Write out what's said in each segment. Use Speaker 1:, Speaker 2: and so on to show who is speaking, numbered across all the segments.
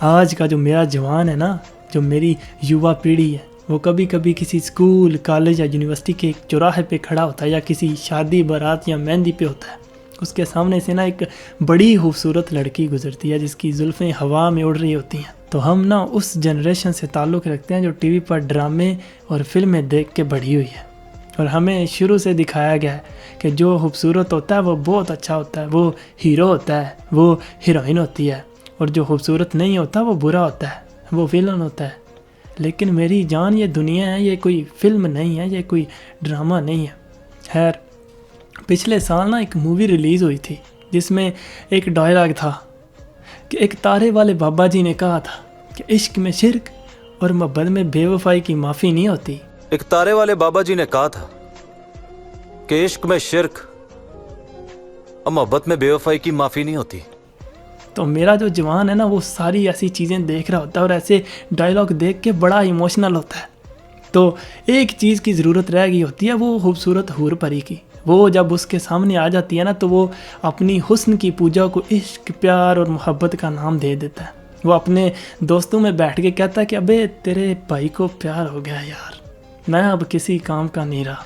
Speaker 1: آج کا جو میرا جوان ہے نا، جو میری یووا پیڑھی ہے، وہ کبھی کبھی کسی اسکول، کالج یا یونیورسٹی کے ایک چوراہے پہ کھڑا ہوتا ہے، یا کسی شادی بارات یا مہندی پہ ہوتا ہے. اس کے سامنے سے نا ایک بڑی خوبصورت لڑکی گزرتی ہے جس کی زلفیں ہوا میں اڑ رہی ہوتی ہیں. تو ہم نا اس جنریشن سے تعلق رکھتے ہیں جو ٹی وی پر ڈرامے اور فلمیں دیکھ کے بڑھی ہوئی ہے، اور ہمیں شروع سے دکھایا گیا ہے کہ جو خوبصورت ہوتا ہے وہ بہت اچھا ہوتا ہے، وہ ہیرو ہوتا ہے، وہ ہیروئن ہوتی ہے، اور جو خوبصورت نہیں ہوتا وہ برا ہوتا ہے، وہ ویلن ہوتا ہے. لیکن میری جان، یہ دنیا ہے، یہ کوئی فلم نہیں ہے، یہ کوئی ڈرامہ نہیں ہے. خیر، پچھلے سال نا ایک مووی ریلیز ہوئی تھی جس میں ایک ڈائلاگ تھا کہ ایک تارے والے بابا جی نے کہا تھا کہ عشق میں شرک اور محبت میں بے وفائی کی معافی نہیں ہوتی.
Speaker 2: ایک تارے والے بابا جی نے کہا تھا کہ عشق میں شرک اور محبت میں بے وفائی کی معافی نہیں ہوتی.
Speaker 1: تو میرا جو جوان ہے نا، وہ ساری ایسی چیزیں دیکھ رہا ہوتا ہے اور ایسے ڈائلاگ دیکھ کے بڑا ایموشنل ہوتا ہے. تو ایک چیز کی ضرورت رہ گئی ہوتی ہے، وہ خوبصورت حور پری کی. وہ جب اس کے سامنے آ جاتی ہے نا، تو وہ اپنی حسن کی پوجا کو عشق، پیار اور محبت کا نام دے دیتا ہے. وہ اپنے دوستوں میں بیٹھ کے کہتا ہے کہ ابے تیرے بھائی کو پیار ہو گیا یار، میں اب کسی کام کا نہیں رہا.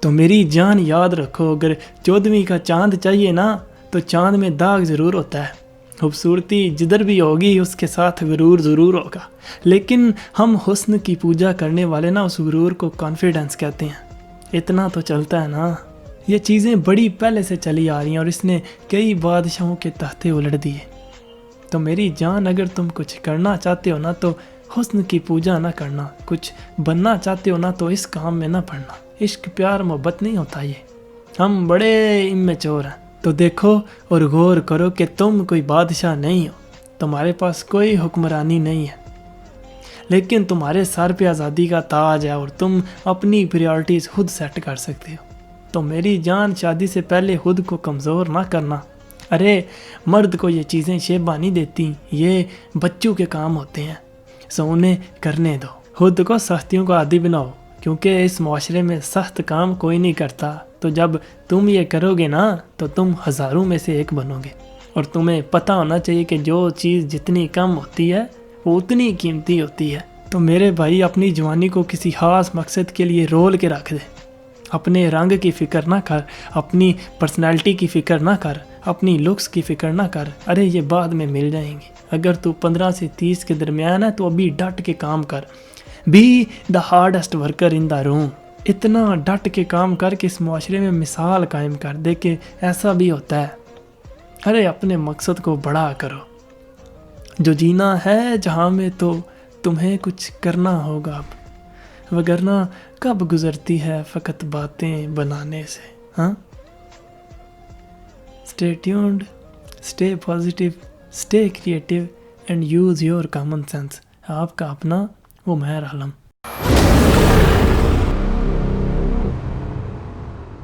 Speaker 1: تو میری جان یاد رکھو، اگر 14ویں کا چاند چاہیے نا، تو چاند میں داغ ضرور ہوتا ہے. خوبصورتی جدھر بھی ہوگی اس کے ساتھ غرور ضرور ہوگا، لیکن ہم حسن کی پوجا کرنے والے نا اس غرور کو کانفیڈنس کہتے ہیں. اتنا تو چلتا ہے نا. یہ چیزیں بڑی پہلے سے چلی آ رہی ہیں اور اس نے کئی بادشاہوں کے تختے الٹ دیے. تو میری جان، اگر تم کچھ کرنا چاہتے ہو نا تو حسن کی پوجا نہ کرنا. کچھ بننا چاہتے ہو نا تو اس کام میں نہ پڑنا. عشق، پیار، محبت نہیں ہوتا یہ. ہم بڑے امیچور ہیں. تو دیکھو اور غور کرو کہ تم کوئی بادشاہ نہیں ہو، تمہارے پاس کوئی حکمرانی نہیں ہے، لیکن تمہارے سر پہ آزادی کا تاج ہے اور تم اپنی پریورٹیز خود سیٹ کر سکتے ہو. تو میری جان، شادی سے پہلے خود کو کمزور نہ کرنا. ارے مرد کو یہ چیزیں شیبہ نہیں دیتی، یہ بچوں کے کام ہوتے ہیں. سو انہیں کرنے دو. خود کو سختیوں کا عادی بناؤ، کیونکہ اس معاشرے میں سخت کام کوئی نہیں کرتا. تو جب تم یہ کرو گے نا تو تم ہزاروں میں سے ایک بنو گے. اور تمہیں پتہ ہونا چاہیے کہ جو چیز جتنی کم ہوتی ہے وہ اتنی قیمتی ہوتی ہے. تو میرے بھائی، اپنی جوانی کو کسی خاص مقصد کے لیے رول کے رکھ دے. اپنے رنگ کی فکر نہ کر، اپنی پرسنالٹی کی فکر نہ کر، اپنی لکس کی فکر نہ کر. ارے یہ بعد میں مل جائیں گی. اگر تو 15 سے 30 کے درمیان ہے تو ابھی ڈٹ کے کام کر. Be the hardest worker in the room. اتنا ڈٹ کے کام کر کے اس معاشرے میں مثال قائم کر دے کہ ایسا بھی ہوتا ہے. ارے اپنے مقصد کو بڑا کرو. جو جینا ہے جہاں میں تو تمہیں کچھ کرنا ہوگا اب، وگرنہ کب گزرتی ہے فقط باتیں بنانے سے. ہاں، stay tuned, stay positive, stay creative and use your common sense. آپ کا اپنا عمیر عالم.